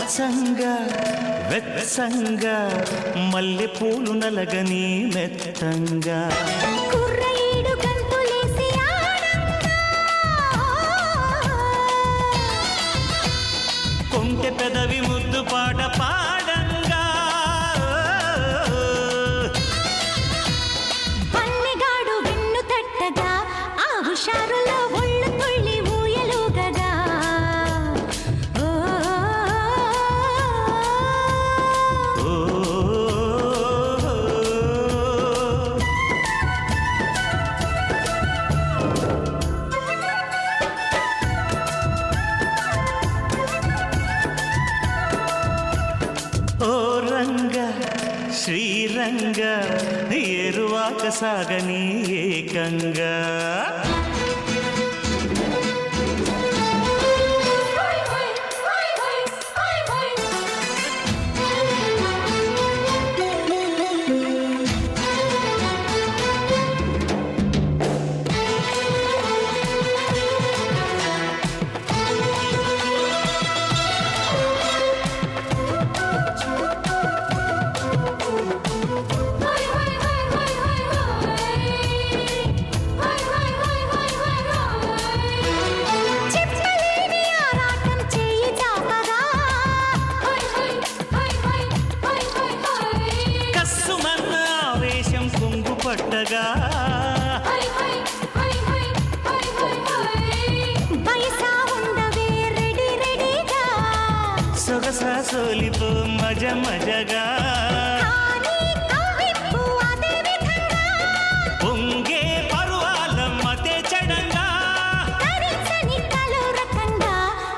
అచ్చంగా వెచ్చంగా మల్లె పూలు నలగని మెత్తంగా కుర్రయేడు గంతులేసి ఆడంగా కొంటె పెదవి ముద్దు పాట పాడంగా పల్లెగాడు వెన్ను తట్టగా ఆ హుషారులో ఒళ్ళు తుళ్ళి ఊయలుగగా శ్రీరంగ ఏరువాక సాగని ఏకంగా పట్టగా బయసా ఉండవే రెడీ రెడీగా సొగసా సోలిపో మజ మజగా పొంగే పరువాల మతే చడంగా తరించని కలో రకంగా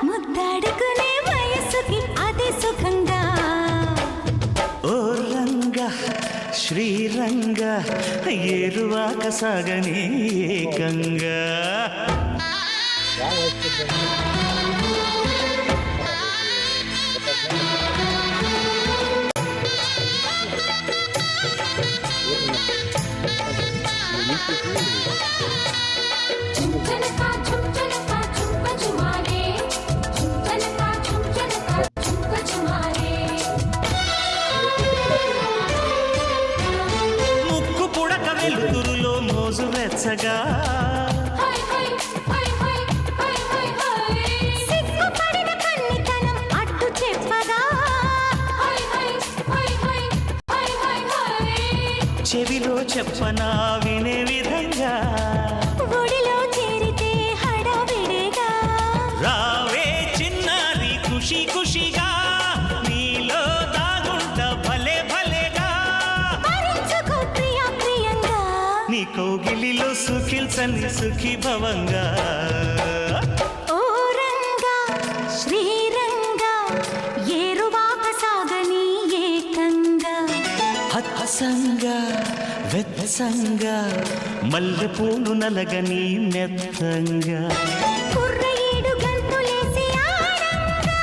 ముద్దాడుకునే వయసుకి అదే సుఖంగా ఓ రంగా శ్రీరంగ ఏరువాక సాగని ఏకంగా వెలుతురులో మోజు వెచ్చగా సిగ్గుపడిన కన్నితనం అడ్డు చెప్పగా చెవిలో చెప్పనా వినే విధంగా ఒడిలో చేరితే హడావిడిగా రావే చిన్నారి ఖుషి ఖుషిగా నీలో దాగుంట భలే భలేగా నీ కౌగిలిలో సుఖిల్చని సుఖీ భవంగా ఓ రంగా శ్రీరంగా ఏరువాక సాగని ఏకంగా హత్సంగా వెచ్చంగా మల్లె పూలు నలగని మెత్తంగా కుర్రయేడు గంతులేసి ఆడంగా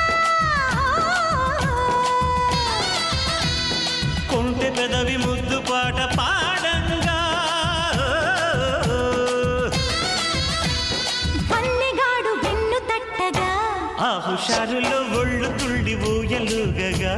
కొంటె పెదవి ముద్దు పాట పాడంగా పల్లెగాడు వెన్ను తట్టగా ఆ హుషారులో ఒళ్ళు తుళ్ళి ఊయలుగగా